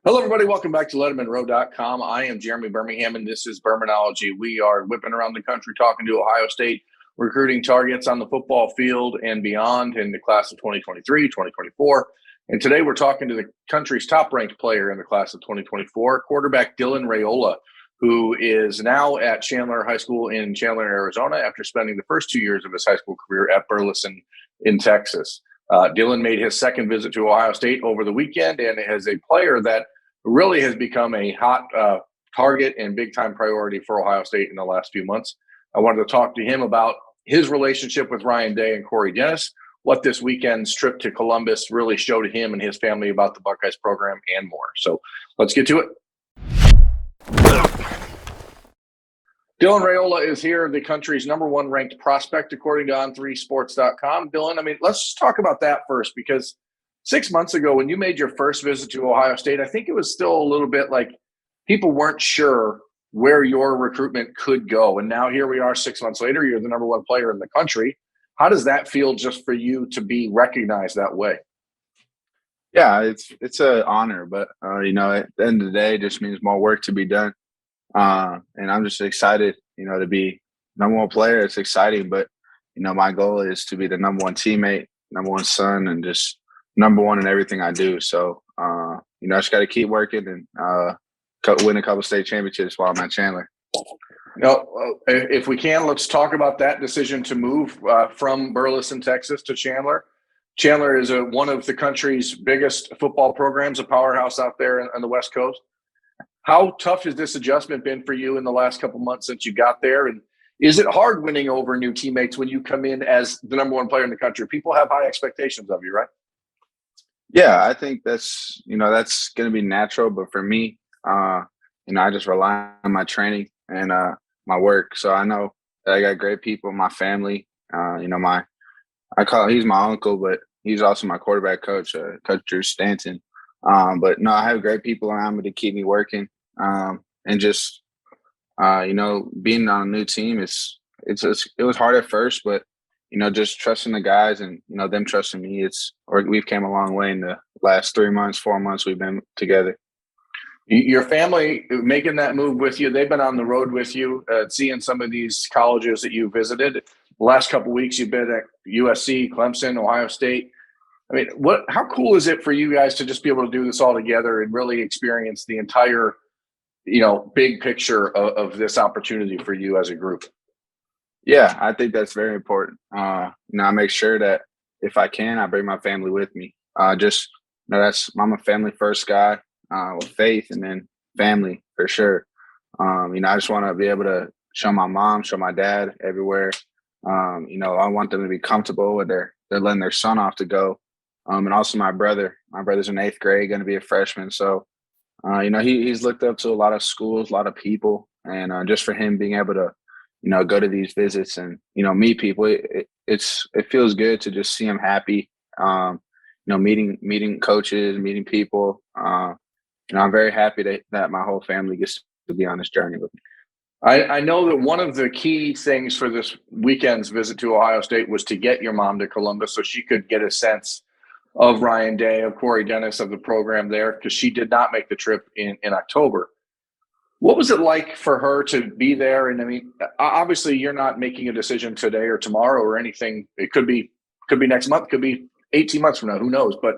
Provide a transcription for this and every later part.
Hello, everybody. Welcome back to LettermenRow.com. I am Jeremy Birmingham, and this is Birminology. We are whipping around the country talking to Ohio State recruiting targets on the football field and beyond in the class of 2023, 2024. And today we're talking to the country's top-ranked player in the class of 2024, quarterback Dylan Raiola, who is now at Chandler High School in Chandler, Arizona, after spending the first 2 years of his high school career at Burleson in Texas. Dylan made his second visit to Ohio State over the weekend, and as a player that really has become a hot target and big-time priority for Ohio State in the last few months. I wanted to talk to him about his relationship with Ryan Day and Corey Dennis, what this weekend's trip to Columbus really showed him and his family about the Buckeyes program, and more. So let's get to it. Dylan Raiola is here, the country's #1 ranked prospect, according to On3Sports.com. Dylan, let's just talk about that first, because 6 months ago when you made your first visit to Ohio State, I think it was still a little bit like people weren't sure where your recruitment could go. And now here we are 6 months later, you're the #1 player in the country. How does that feel just for you to be recognized that way? Yeah, it's an honor, but at the end of the day, it just means more work to be done. And I'm just excited, to be #1 player. It's exciting, but my goal is to be the #1 teammate, #1 son, and just #1 in everything I do. So, I just got to keep working and win a couple state championships while I'm at Chandler. If we can, let's talk about that decision to move from Burleson, Texas to Chandler. Chandler is one of the country's biggest football programs, a powerhouse out there on the West Coast. How tough has this adjustment been for you in the last couple months since you got there? And is it hard winning over new teammates when you come in as the #1 player in the country? People have high expectations of you, right? Yeah, I think that's going to be natural. But for me, I just rely on my training and my work. So I know that I got great people in my family. He's my uncle, but he's also my quarterback coach, Coach Drew Stanton. But no, I have great people around me to keep me working. And just, being on a new team, it was hard at first, but, just trusting the guys and, them trusting me, we've came a long way in the last 3 months, 4 months we've been together. Your family making that move with you, they've been on the road with you, seeing some of these colleges that you visited. The last couple of weeks you've been at USC, Clemson, Ohio State. How cool is it for you guys to just be able to do this all together and really experience the entire, big picture of this opportunity for you as a group? Yeah, I think that's very important. I make sure that if I can, I bring my family with me. I'm a family first guy with faith, and then family for sure. I just want to be able to show my mom, show my dad everywhere. I want them to be comfortable with they're letting their son off to go. And also my brother's in 8th grade, going to be a freshman. So, he's looked up to a lot of schools, a lot of people. And just for him being able to, go to these visits and, meet people, it feels good to just see him happy, meeting coaches, meeting people. I'm very happy that my whole family gets to be on this journey with me. I know that one of the key things for this weekend's visit to Ohio State was to get your mom to Columbus so she could get a sense of Ryan Day, of Corey Dennis, of the program there, because she did not make the trip in October. What was it like for her to be there? And obviously you're not making a decision today or tomorrow or anything. It could be next month, could be 18 months from now, who knows? But,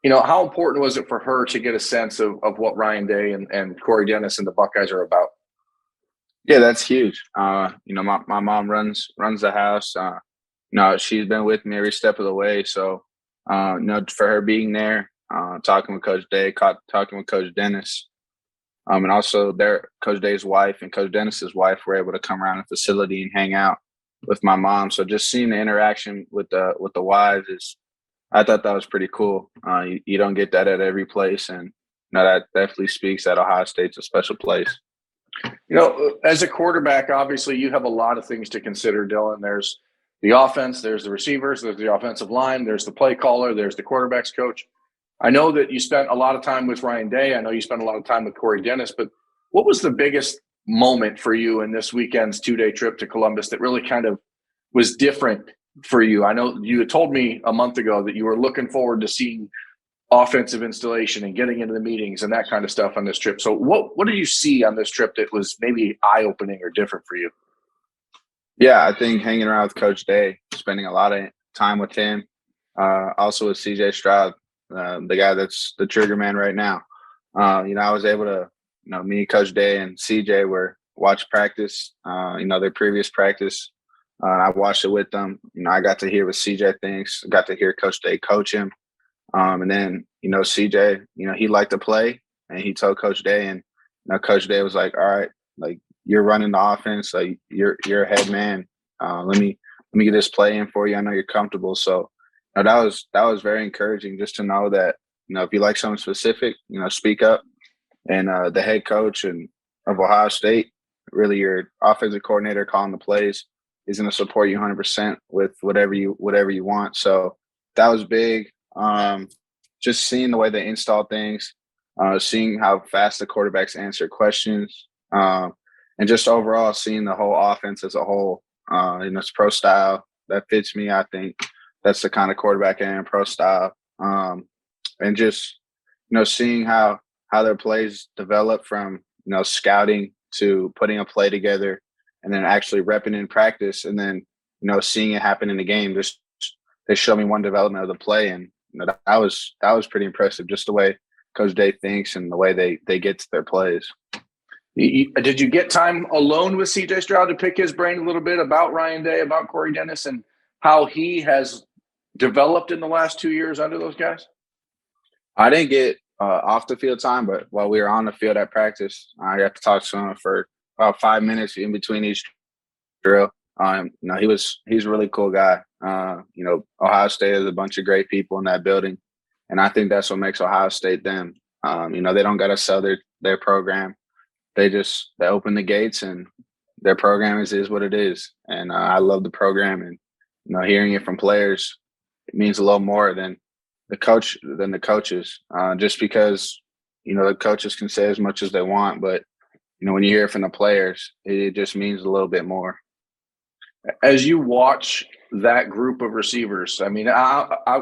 how important was it for her to get a sense of what Ryan Day and Corey Dennis and the Buckeyes are about? Yeah, that's huge. My mom runs the house. She's been with me every step of the way. So, for her being there, talking with Coach Day, talking with Coach Dennis, and also Coach Day's wife and Coach Dennis's wife were able to come around the facility and hang out with my mom. So just seeing the interaction with the wives I thought that was pretty cool. You don't get that at every place, and that definitely speaks that Ohio State's a special place. As a quarterback, obviously you have a lot of things to consider, Dylan. There's the offense, there's the receivers, there's the offensive line, there's the play caller, there's the quarterback's coach. I know that you spent a lot of time with Ryan Day. I know you spent a lot of time with Corey Dennis, but what was the biggest moment for you in this weekend's 2-day trip to Columbus that really kind of was different for you? I know you had told me a month ago that you were looking forward to seeing offensive installation and getting into the meetings and that kind of stuff on this trip. So what did you see on this trip that was maybe eye-opening or different for you? Yeah, I think hanging around with Coach Day, spending a lot of time with him, also with CJ Stroud, the guy that's the trigger man right now. I was able to, me, Coach Day, and CJ were watch practice, their previous practice. I watched it with them. I got to hear what CJ thinks, got to hear Coach Day coach him. And then, CJ, he liked to play, and he told Coach Day, and Coach Day was like, all right, like, you're running the offense, like you're a head man. Let me get this play in for you. I know you're comfortable. So that was very encouraging just to know that, if you like something specific, speak up. And the head coach of Ohio State, really your offensive coordinator calling the plays, is going to support you 100% with whatever you want. So that was big. Just seeing the way they install things, seeing how fast the quarterbacks answer questions, and just overall seeing the whole offense as a whole. It's pro style that fits me. I think that's the kind of quarterback I am, pro style. And just seeing how their plays develop from scouting to putting a play together, and then actually repping in practice, and then seeing it happen in the game. Just they showed me one development of the play, and that was pretty impressive. Just the way Coach Day thinks and the way they get to their plays. Did you get time alone with CJ Stroud to pick his brain a little bit about Ryan Day, about Corey Dennis, and how he has developed in the last 2 years under those guys? I didn't get off the field time, but while we were on the field at practice, I got to talk to him for about 5 minutes in between each drill. He's a really cool guy. Ohio State has a bunch of great people in that building, and I think that's what makes Ohio State them. They don't got to sell their program. They open the gates, and their program is what it is. And I love the program, and hearing it from players, it means a little more than the coaches. Just because the coaches can say as much as they want, but when you hear it from the players, it just means a little bit more. As you watch that group of receivers, I mean,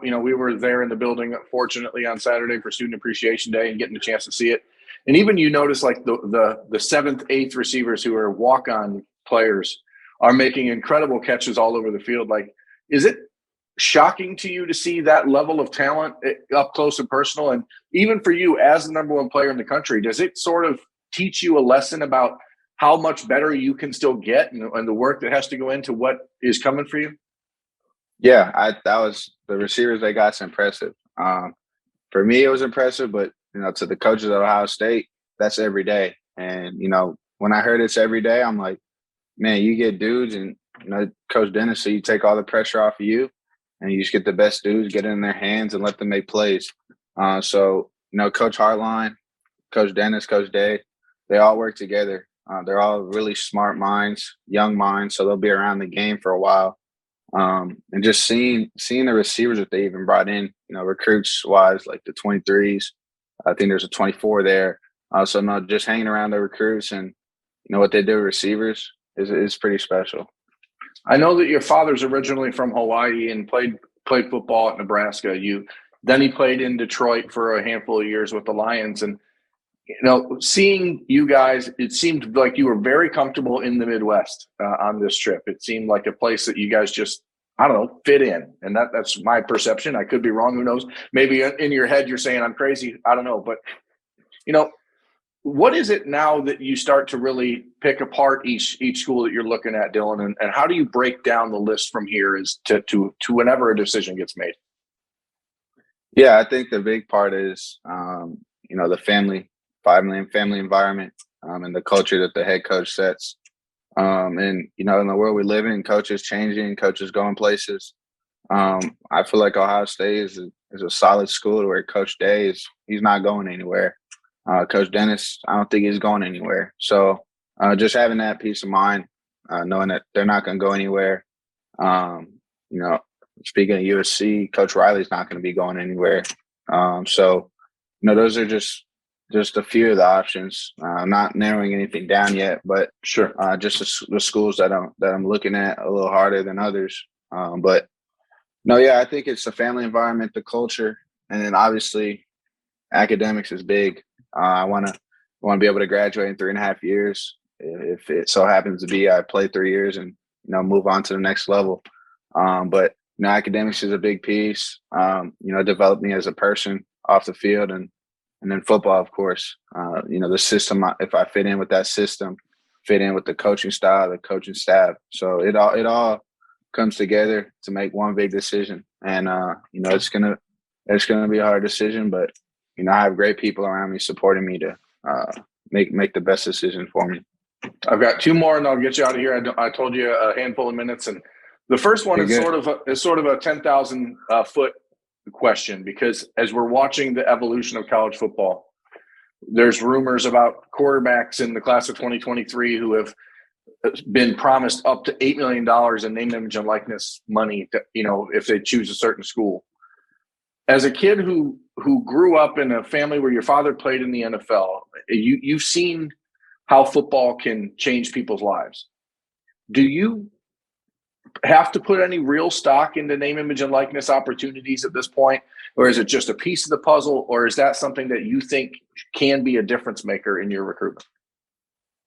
we were there in the building, fortunately, on Saturday for Student Appreciation Day and getting a chance to see it. And even you notice like the 7th, 8th receivers who are walk-on players are making incredible catches all over the field. Like, is it shocking to you to see that level of talent up close and personal? And even for you as the number one player in the country, does it sort of teach you a lesson about how much better you can still get and the work that has to go into what is coming for you? Yeah, that was the receivers they got's impressive. For me, it was impressive, but to the coaches at Ohio State, that's every day. And when I heard it's every day, I'm like, man, you get dudes, and Coach Dennis, so you take all the pressure off of you, and you just get the best dudes, get it in their hands, and let them make plays. So Coach Hartline, Coach Dennis, Coach Day, they all work together. They're all really smart minds, young minds, so they'll be around the game for a while. And just seeing the receivers that they even brought in, recruits wise, like the 23s. I think there's a 24 there. So just hanging around the recruits and what they do with receivers is pretty special. I know that your father's originally from Hawaii and played football at Nebraska. Then he played in Detroit for a handful of years with the Lions. And seeing you guys, it seemed like you were very comfortable in the Midwest on this trip. It seemed like a place that you guys just, I don't know, fit in. And that's my perception. I could be wrong. Who knows? Maybe in your head, you're saying I'm crazy. I don't know. But, what is it now that you start to really pick apart each school that you're looking at, Dylan? And how do you break down the list from here as to whenever a decision gets made? Yeah, I think the big part is, the family environment, and the culture that the head coach sets. And, in the world we live in, coaches changing, coaches going places. I feel like Ohio State is a solid school where Coach Day he's not going anywhere. Coach Dennis, I don't think he's going anywhere. So just having that peace of mind, knowing that they're not going to go anywhere. Speaking of USC, Coach Riley's not going to be going anywhere. So those are just a few of the options. I'm not narrowing anything down yet, but sure, just the schools that I'm looking at a little harder than others. But no, yeah, I think it's the family environment, the culture, and then obviously academics is big. I want to be able to graduate in 3.5 years. If it so happens to be I play 3 years and move on to the next level. But academics is a big piece. Develop me as a person off the field, and then football, of course. The system. If I fit in with that system, fit in with the coaching style, the coaching staff. So it all comes together to make one big decision. And it's gonna be a hard decision, but I have great people around me supporting me to make the best decision for me. I've got 2 more, and I'll get you out of here. I told you a handful of minutes, and the first one is sort of a 10,000 foot question, because as we're watching the evolution of college football, there's rumors about quarterbacks in the class of 2023 who have been promised up to $8 million in name, image, and likeness money to, if they choose a certain school. As a kid who grew up in a family where your father played in the NFL, you've seen how football can change people's lives. Do you have to put any real stock into name, image, and likeness opportunities at this point? Or is it just a piece of the puzzle? Or is that something that you think can be a difference maker in your recruitment?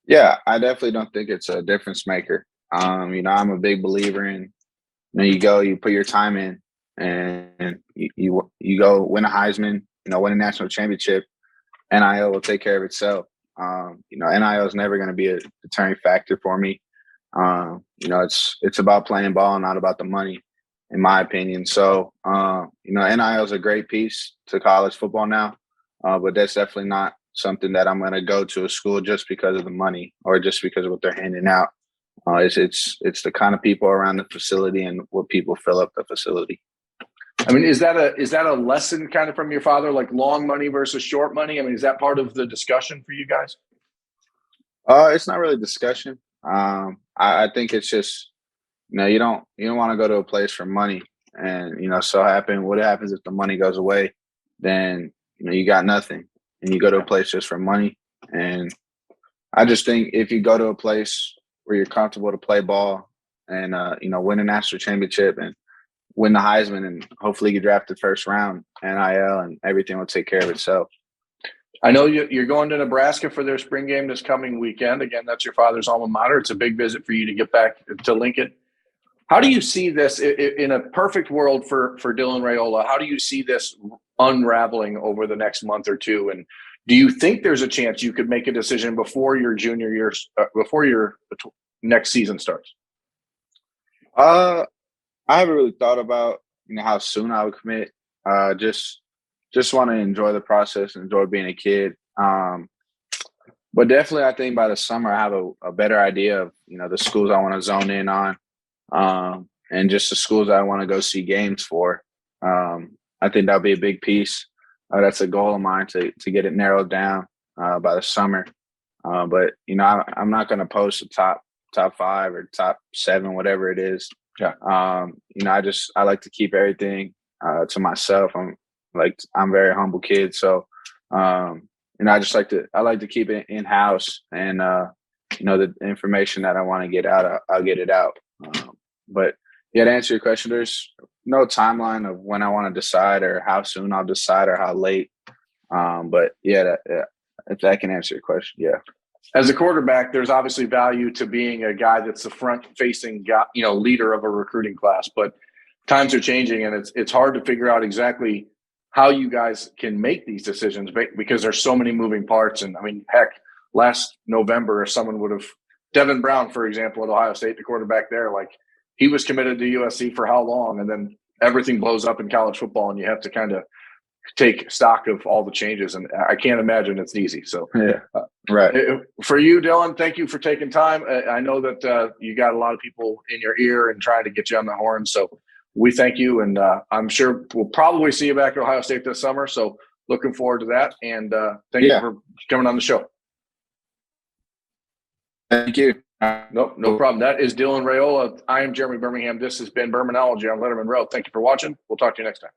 Yeah, I definitely don't think it's a difference maker. I'm a big believer in, you put your time in, and you go win a Heisman, win a national championship. NIL will take care of itself. NIL is never going to be a deterring factor for me. It's about playing ball, not about the money, in my opinion. So, NIL is a great piece to college football now, but that's definitely not something that I'm going to go to a school just because of the money or just because of what they're handing out. It's the kind of people around the facility and what people fill up the facility. I mean, is that a lesson kind of from your father, like long money versus short money? I mean, is that part of the discussion for you guys? It's not really discussion. I think it's just, you don't want to go to a place for money, and what happens if the money goes away? Then you got nothing, and you go to a place just for money. And I just think if you go to a place where you're comfortable to play ball and win a national championship and win the Heisman and hopefully get drafted first round, NIL and everything will take care of itself. I know you're going to Nebraska for their spring game this coming weekend. Again, that's your father's alma mater. It's a big visit for you to get back to Lincoln. How do you see this in a perfect world for Dylan Raiola? How do you see this unraveling over the next month or two? And do you think there's a chance you could make a decision before your junior year, before your next season starts? I haven't really thought about how soon I would commit. Just want to enjoy the process, enjoy being a kid. But definitely, I think by the summer I have a better idea of the schools I want to zone in on, and just the schools I want to go see games for. I think that'll be a big piece. That's a goal of mine to get it narrowed down by the summer. But I'm not going to post a top 5 or top 7, whatever it is. Yeah. I like to keep everything to myself. I'm a very humble kid, so I like to keep it in house, and the information that I want to get out, I'll get it out. But yeah, to answer your question, there's no timeline of when I want to decide or how soon I'll decide or how late. But yeah, if that can answer your question, yeah. As a quarterback, there's obviously value to being a guy that's the front-facing guy, leader of a recruiting class. But times are changing, and it's hard to figure out exactly how you guys can make these decisions because there's so many moving parts. And I mean, heck, last November, if someone would have Devin Brown, for example, at Ohio State, the quarterback there, he was committed to USC for how long, and then everything blows up in college football, and you have to kind of take stock of all the changes. And I can't imagine it's easy. So yeah, right. For you, Dylan, thank you for taking time. I know that you got a lot of people in your ear and trying to get you on the horn. So we thank you, and I'm sure we'll probably see you back at Ohio State this summer. So looking forward to that. And thank you for coming on the show. Thank you. No problem. That is Dylan Raiola. I am Jeremy Birmingham. This has been Birminology on Lettermen Row. Thank you for watching. We'll talk to you next time.